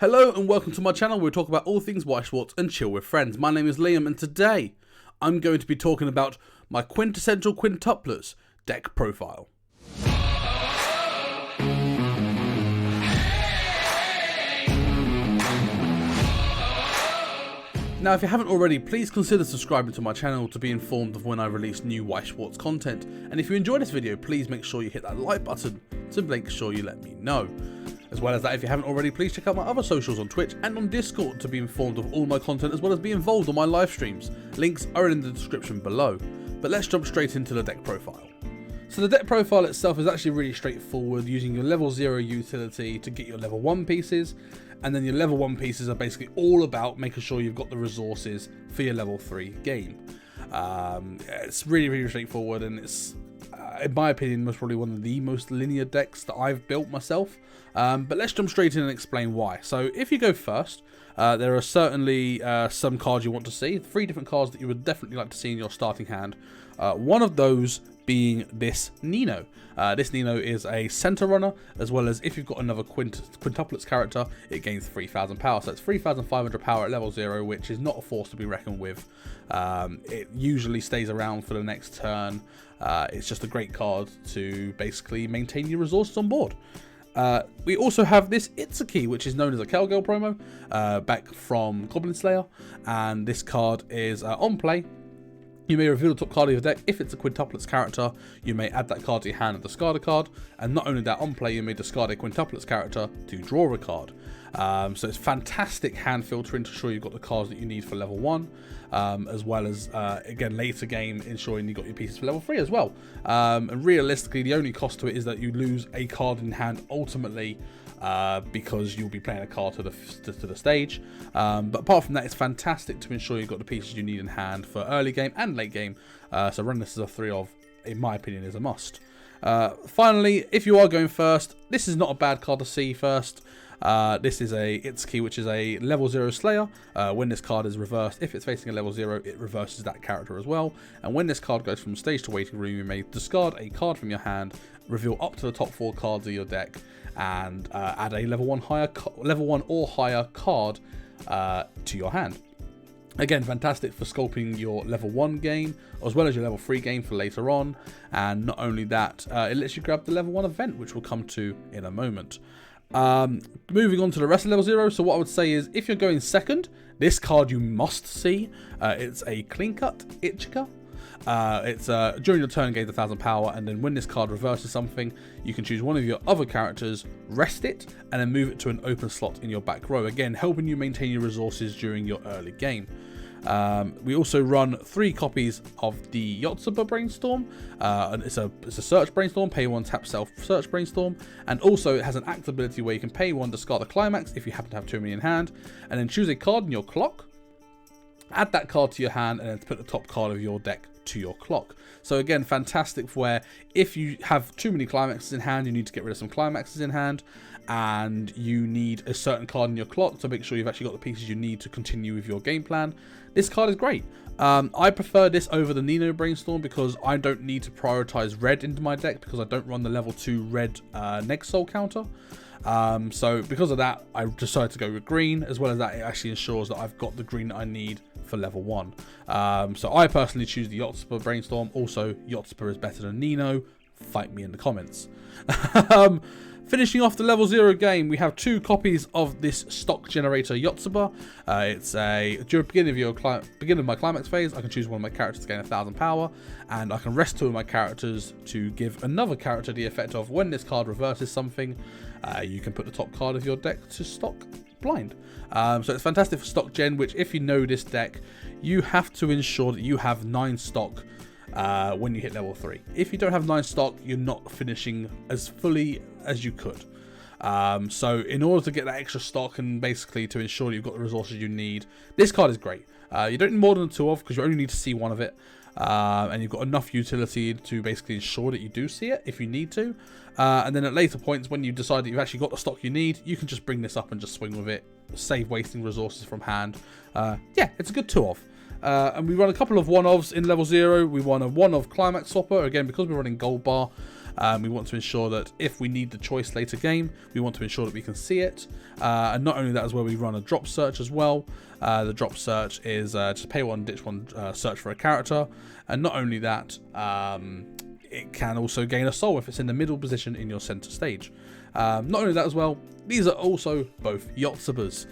Hello and welcome to my channel where we talk about all things Weiss Schwarz and chill with friends. My name is Liam and today I'm going to be talking about my Quintessential Quintuplets deck profile. Now, if you haven't already, please consider subscribing to my channel to be informed of when I release new Weiss Schwarz content. And if you enjoy this video, please make sure you hit that like button to make sure you let me know. As well as that, if you haven't already, please check out my other socials on Twitch and on Discord to be informed of all my content as well as be involved on my live streams. Links are in the description below. But let's jump straight into the deck profile. So the deck profile itself is actually really straightforward, using your level 0 utility to get your level 1 pieces, and then your level 1 pieces are basically all about making sure you've got the resources for your level 3 game. It's really straightforward, and it's, in my opinion, most probably one of the most linear decks that I've built myself. But let's jump straight in and explain why. So if you go first, there are certainly some cards you want to see. 3 different cards that you would definitely like to see in your starting hand. One of those being this Nino. This Nino is a center runner, as well as if you've got another quintuplets character, it gains 3,000 power. So it's 3,500 power at level 0, which is not a force to be reckoned with. It usually stays around for the next turn. It's just a great card to basically maintain your resources on board. We also have this Itsuki, which is known as a Cowgirl promo, back from Goblin Slayer, and this card is on play. You may reveal the top card of your deck. If it's a quintuplets character, you may add that card to your hand and discard a card. And not only that, on play, you may discard a quintuplets character to draw a card. So it's fantastic hand filtering to ensure you've got the cards that you need for level 1, as well as, again, later game, ensuring you've got your pieces for level 3 as well. And realistically, the only cost to it is that you lose a card in hand ultimately, because you'll be playing a card to the stage. But apart from that, it's fantastic to ensure you've got the pieces you need in hand for early game and late game. So running this as a 3 of, in my opinion, is a must. Finally, if you are going first, this is not a bad card to see first. This is a Itsuki, which is a level 0 Slayer. When this card is reversed, if it's facing a level 0, it reverses that character as well. And when this card goes from stage to waiting room, you may discard a card from your hand, reveal up to the top 4 cards of your deck, and add a level 1 or higher card to your hand. Again, fantastic for scoping your level 1 game, as well as your level 3 game for later on. And not only that, it lets you grab the level 1 event, which we'll come to in a moment. Moving on to the rest of level 0, so what I would say is, if you're going second, this card you must see. It's a Clean Cut Ichika. It's during your turn gains 1,000 power, and then when this card reverses something, you can choose one of your other characters, rest it, and then move it to an open slot in your back row, again helping you maintain your resources during your early game. We also run 3 copies of the Yotsuba Brainstorm. It's a search brainstorm, pay 1, tap self search brainstorm, and also it has an act ability where you can pay 1, discard a climax if you happen to have too many in hand, and then choose a card in your clock, add that card to your hand, and then put the top card of your deck to your clock. So again, fantastic for where if you have too many climaxes in hand, you need to get rid of some climaxes in hand, and you need a certain card in your clock to make sure you've actually got the pieces you need to continue with your game plan. This card is great. I prefer this over the Nino Brainstorm because I don't need to prioritize red into my deck because I don't run the level 2 red next soul counter. So because of that, I decided to go with green, as well as that it actually ensures that I've got the green that I need for level 1. So I personally choose the Yotsuba Brainstorm. Also, Yotsuba is better than Nino. Fight me in the comments. Finishing off the level 0 game, we have 2 copies of this stock generator Yotsuba. It's during the beginning of my climax phase, I can choose one of my characters to gain 1,000 power, and I can rest 2 of my characters to give another character the effect of when this card reverses something, you can put the top card of your deck to stock blind. So it's fantastic for stock gen, which if you know this deck, you have to ensure that you have 9 stock when you hit level 3. If you don't have 9 stock, you're not finishing as fully as you could. So in order to get that extra stock and basically to ensure you've got the resources you need, this card is great. You don't need more than 2 of, because you only need to see 1 of it. And you've got enough utility to basically ensure that you do see it if you need to. And then at later points, when you decide that you've actually got the stock you need, you can just bring this up and just swing with it, save wasting resources from hand. Yeah, it's a good 2 of. And we run a couple of 1-ofs in level 0. We run a 1-of Climax Swapper, again, because we're running Gold Bar. We want to ensure that if we need the choice later game, we want to ensure that we can see it. And not only that as well, we run a drop search as well. The drop search is just pay one, ditch one, search for a character. And not only that, it can also gain a soul if it's in the middle position in your center stage. Not only that as well, these are also both Yotsubas.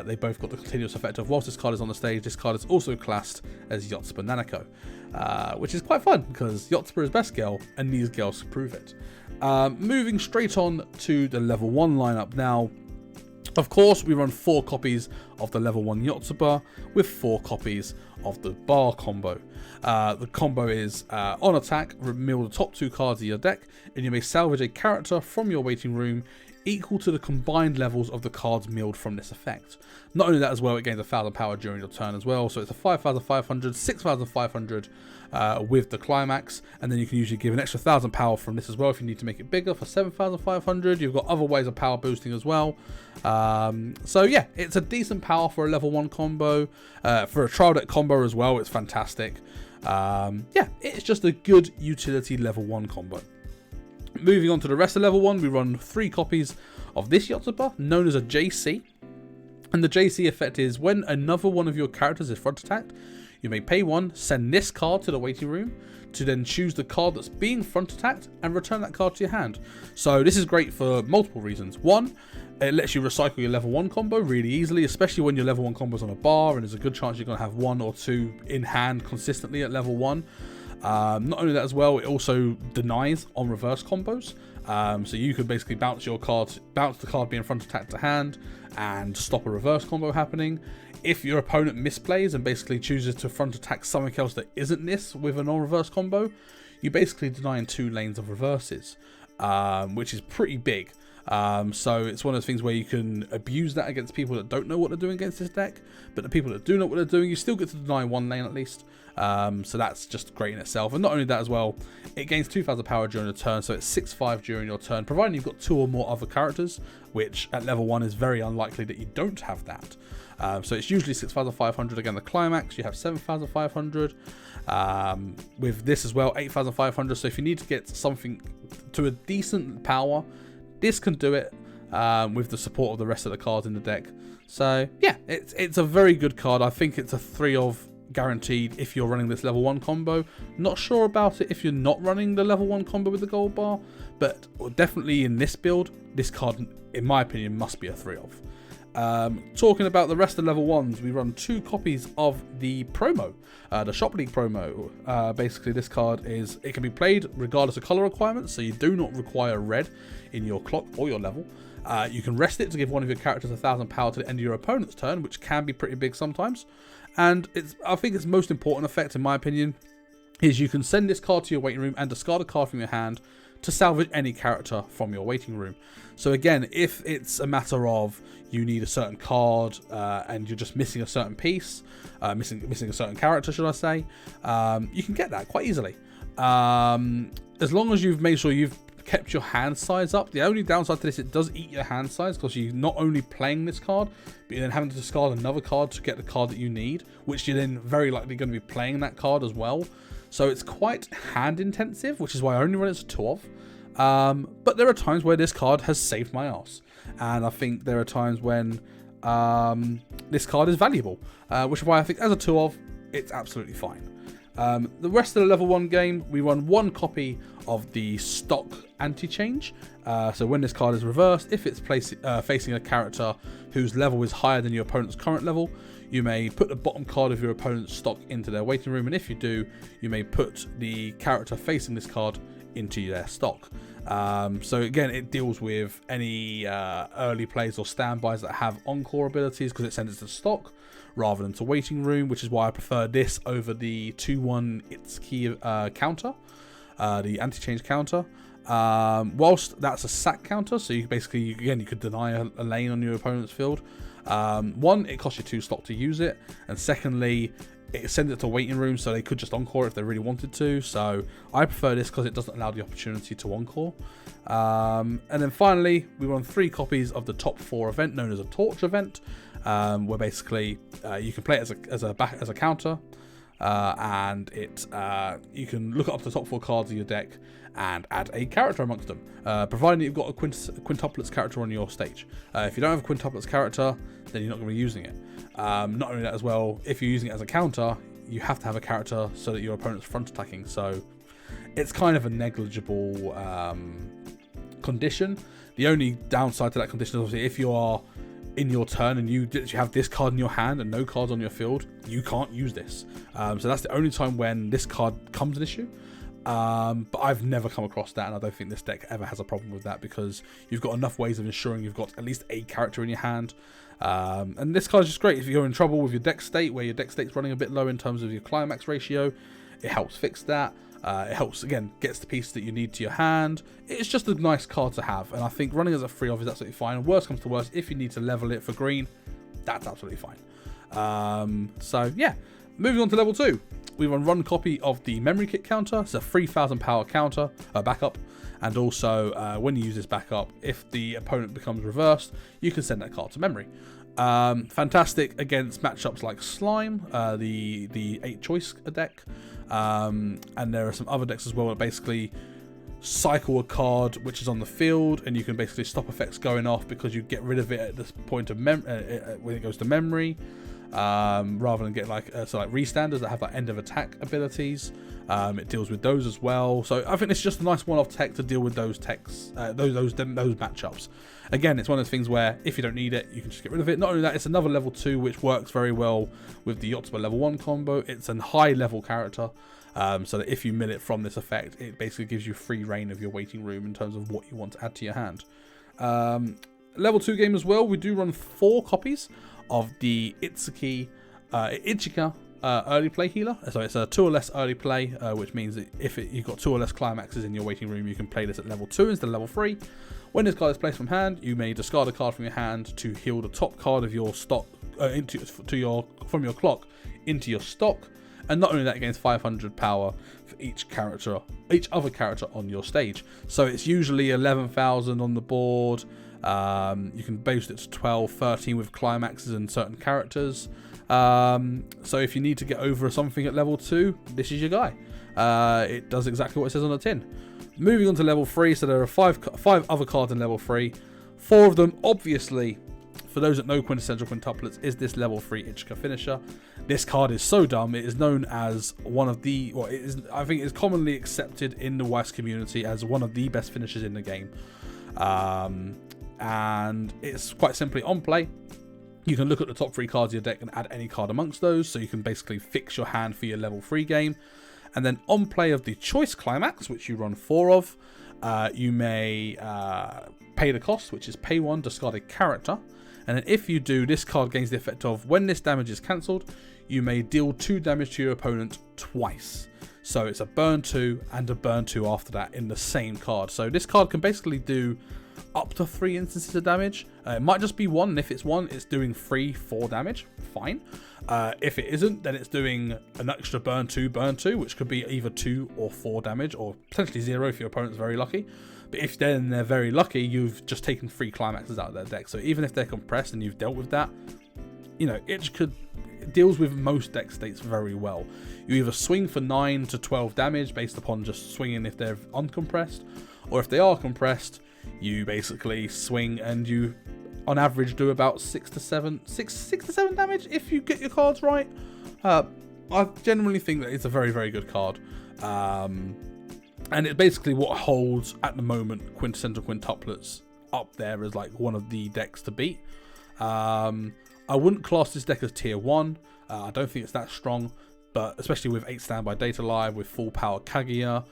They both got the continuous effect of whilst this card is on the stage, this card is also classed as Yotsuba Nanako, which is quite fun because Yotsuba is best girl and these girls prove it. Moving straight on to the level 1 lineup now. Of course, we run 4 copies of the level 1 Yotsuba with 4 copies of the bar combo. The combo is on attack, mill the top 2 cards of your deck, and you may salvage a character from your waiting room equal to the combined levels of the cards milled from this effect. Not only that as well, it gains 1,000 power during your turn as well, so it's a 5,500, 6,500 with the climax, and then you can usually give an extra 1,000 power from this as well if you need to make it bigger for 7,500. You've got other ways of power boosting as well. So yeah, it's a decent power for a level 1 combo. For a trial deck combo as well, it's fantastic. Yeah, it's just a good utility level 1 combo. Moving on to the rest of level 1, we run 3 copies of this Yotsuba, known as a JC. And the JC effect is when another one of your characters is front attacked, you may pay 1, send this card to the waiting room, to then choose the card that's being front attacked and return that card to your hand. So this is great for multiple reasons. One, it lets you recycle your level 1 combo really easily, especially when your level 1 combo is on a bar and there's a good chance you're going to have 1 or 2 in hand consistently at level 1. Not only that as well, it also denies on reverse combos. So you could basically bounce the card being front attacked to hand and stop a reverse combo happening. If your opponent misplays and basically chooses to front attack something else that isn't this with a non-reverse combo, you basically deny in 2 lanes of reverses, which is pretty big. So it's one of those things where you can abuse that against people that don't know what they're doing against this deck, but the people that do know what they're doing, you still get to deny 1 lane at least. So that's just great in itself. And not only that as well, it gains 2,000 power during the turn, so it's 6/5 during your turn, providing you've got 2 or more other characters, which at level 1 is very unlikely that you don't have that. So it's usually 6,500. Again, the climax, you have 7,500. With this as well, 8,500. So if you need to get something to a decent power, this can do it with the support of the rest of the cards in the deck. So yeah, it's a very good card. I think it's a 3 of guaranteed if you're running this level 1 combo. Not sure about it if you're not running the level 1 combo with the gold bar, but definitely in this build, this card, in my opinion, must be a 3 of. Talking about the rest of level 1s, we run 2 copies of the promo, the Shop League promo. Basically, this card it can be played regardless of color requirements, so you do not require red in your clock or your level. You can rest it to give one of your characters 1,000 power to the end of your opponent's turn, which can be pretty big sometimes. And I think its most important effect, in my opinion, is you can send this card to your waiting room and discard a card from your hand to salvage any character from your waiting room. So again, if it's a matter of you need a certain card and you're just missing a certain piece, missing a certain character, should I say, you can get that quite easily. As long as you've made sure you've kept your hand size up. The only downside to this, it does eat your hand size because you're not only playing this card, but you're then having to discard another card to get the card that you need, which you're then very likely going to be playing that card as well. So it's quite hand intensive, which is why I only run it as a 2 of. But there are times where this card has saved my ass, and I think there are times when this card is valuable, which is why I think as a 2 of, it's absolutely fine. The rest of the level 1 game, we run 1 copy of the stock anti-change. So when this card is reversed, if it's facing a character whose level is higher than your opponent's current level, you may put the bottom card of your opponent's stock into their waiting room, and if you do, you may put the character facing this card into their stock. So again, it deals with any early plays or standbys that have encore abilities because it sends it to stock rather than to waiting room, which is why I prefer this over the 2/1 its key counter, the anti-change counter. Whilst that's a sack counter, so you basically, you could deny a lane on your opponent's field. One, it costs you 2 stock to use it, and secondly, it sends it to waiting room, so they could just encore if they really wanted to. So I prefer this because it doesn't allow the opportunity to encore. And then finally, we run 3 copies of the top 4 event known as a torch event, where basically you can play it as a counter. and you can look up the top 4 cards of your deck and add a character amongst them, providing you've got a quintuplets character on your stage. If you don't have a quintuplets character, then you're not going to be using it. Not only that as well, if you're using it as a counter, you have to have a character so that your opponent's front attacking. So it's kind of a negligible condition. The only downside to that condition is obviously if you are in your turn and you have this card in your hand and no cards on your field, you can't use this. So that's the only time when this card becomes an issue. But I've never come across that, and I don't think this deck ever has a problem with that, because you've got enough ways of ensuring you've got at least a character in your hand. And this card is just great if you're in trouble with your deck state, where your deck state's running a bit low in terms of your climax ratio. It helps fix that. It helps, again, gets the pieces that you need to your hand. It's just a nice card to have, and I think running as a free off is absolutely fine. And worst comes to worst, if you need to level it for green, that's absolutely fine. So yeah, moving on to level 2. We run copy of the memory kit counter. It's a 3000 power counter backup, and also when you use this backup, if the opponent becomes reversed, you can send that card to memory. Fantastic against matchups like Slime, the 8 choice deck, and there are some other decks as well that basically cycle a card which is on the field, and you can basically stop effects going off because you get rid of it at this point of when it goes to memory. Rather than get like restanders that have like end of attack abilities. It deals with those as well. So I think it's just a nice one-off tech to deal with those techs, those matchups. Again, it's one of those things where if you don't need it, you can just get rid of it. Not only that, it's another level 2 which works very well with the Yotsuba level 1 combo. It's a high level character, so that if you mill it from this effect, it basically gives you free reign of your waiting room in terms of what you want to add to your hand. Level 2 game as well, we do run 4 copies of the Ichika early play healer. So it's a 2 or less early play, which means that if you've got 2 or less climaxes in your waiting room, you can play this at level 2 instead of level 3. When this card is placed from hand, you may discard a card from your hand to heal the top card of your stock from your clock into your stock. And not only that, it gains 500 power for each other character on your stage. So it's usually 11,000 on the board. You can boost it to 12, 13 with climaxes and certain characters. So if you need to get over something at level 2, this is your guy. It does exactly what it says on the tin. Moving on to level 3, so there are 5 other cards in level 3. 4 of them, obviously, for those that know Quintessential Quintuplets, is this level 3 Ichika finisher. This card is so dumb. It is known as one of the, I think it is commonly accepted in the Weiss community as one of the best finishers in the game. And it's quite simply on play. You can look at the top 3 cards of your deck and add any card amongst those, so you can basically fix your hand for your level 3 game. And then on play of the choice climax, which you run 4 of, you may pay the cost, which is pay 1, discard a character. And then if you do, this card gains the effect of when this damage is cancelled, you may deal 2 damage to your opponent twice. So it's a burn 2 and a burn 2 after that in the same card. So this card can basically do up to 3 instances of damage. It might just be 1, and if it's 1, it's doing 4 damage. Fine. If it isn't, then it's doing an extra burn 2, which could be either 2 or 4 damage, or potentially 0 if your opponent's very lucky. But if then they're very lucky, you've just taken 3 climaxes out of their deck. So even if they're compressed and you've dealt with that, you know, it deals with most deck states very well. You either swing for 9 to 12 damage based upon just swinging if they're uncompressed, or if they are compressed, you basically swing and you on average do about 6 to 7 damage if you get your cards right. I generally think that it's a very, very good card. And it's basically what holds, at the moment, Quintessential Quintuplets up there as like one of the decks to beat. I wouldn't class this deck as tier 1. I don't think it's that strong, but especially with 8 standby Data Live, with full power Kaguya.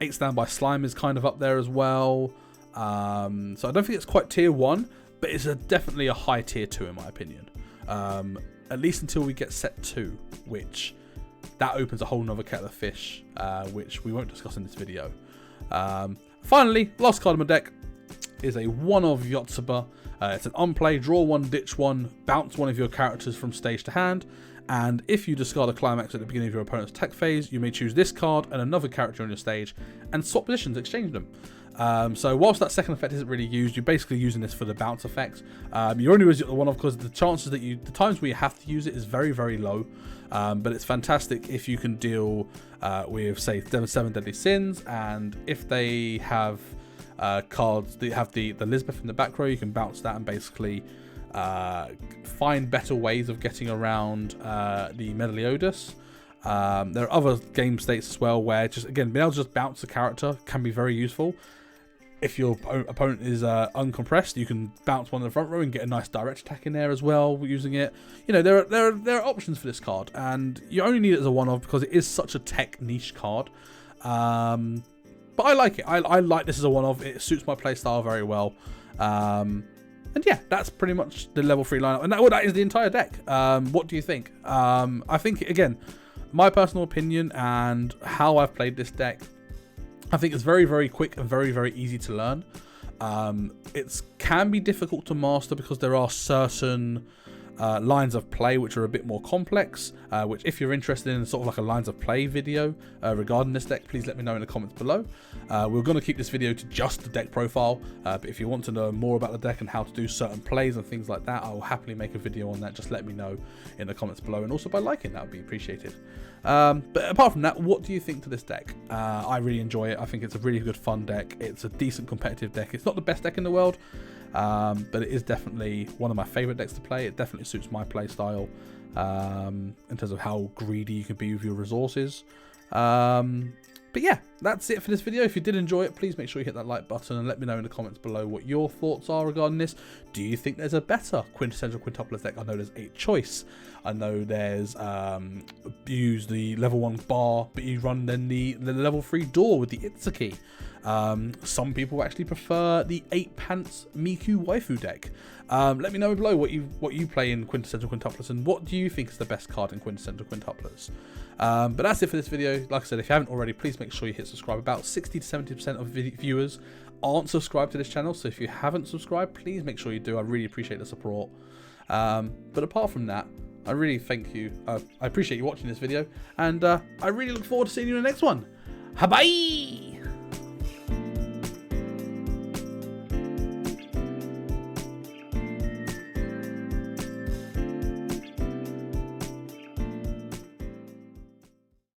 8 standby Slime is kind of up there as well. So I don't think it's quite tier 1, but it's definitely a high tier 2 in my opinion. At least until we get set 2, which that opens a whole nother kettle of fish, which we won't discuss in this video. Finally, last card of my deck is a 1 of Yotsuba. It's an unplay, draw 1, ditch 1, bounce one of your characters from stage to hand, And if you discard a climax at the beginning of your opponent's attack phase, you may choose this card and another character on your stage and swap positions, exchange them. So whilst that second effect isn't really used, you're basically using this for the bounce effect. You only use it the one off because the chances that the times where you have to use it is very, very low. But it's fantastic if you can deal with, say, 7 Deadly Sins, and if they have cards that have the Elizabeth in the back row, you can bounce that and basically find better ways of getting around the Meliodas. There are other game states as well where just, again, being able to just bounce a character can be very useful. If your opponent is uncompressed, you can bounce one in the front row and get a nice direct attack in there as well using it. You know, there are options for this card, and you only need it as a one-off because it is such a tech niche card. But I like it. I like this as a one-off. It suits my playstyle very well. And yeah, that's pretty much the level 3 lineup, and that is the entire deck. What do you think? I think, again, my personal opinion and how I've played this deck, I think it's very, very quick and very, very easy to learn. It can be difficult to master because there are certain lines of play which are a bit more complex, which if you're interested in sort of like a lines of play video regarding this deck, please let me know in the comments below. We're going to keep this video to just the deck profile, but if you want to know more about the deck and how to do certain plays and things like that, I will happily make a video on that. Just let me know in the comments below, and also by liking, that would be appreciated. But apart from that, what do you think to this deck? I really enjoy it. I think it's a really good fun deck. It's a decent competitive deck. It's not the best deck in the world, but it is definitely one of my favorite decks to play. It definitely suits my play style in terms of how greedy you can be with your resources. But yeah, that's it for this video. If you did enjoy it, please make sure you hit that like button and let me know in the comments below what your thoughts are regarding this. Do you think there's a better Quintessential Quintuplets deck? I know there's a choice. I know there's you use the level 1 bar, but you run then the level 3 door with the Itsuki. Some people actually prefer the 8 pants Miku waifu deck. Let me know below what you play in Quintessential Quintuplets, and what do you think is the best card in Quintessential Quintuplets. But that's it for this video. Like I said, if you haven't already, please make sure you hit subscribe. About 60 to 70% of viewers aren't subscribed to this channel, so if you haven't subscribed, please make sure you do. I really appreciate the support. But apart from that, I really thank you. I appreciate you watching this video, and I really look forward to seeing you in the next one. Bye.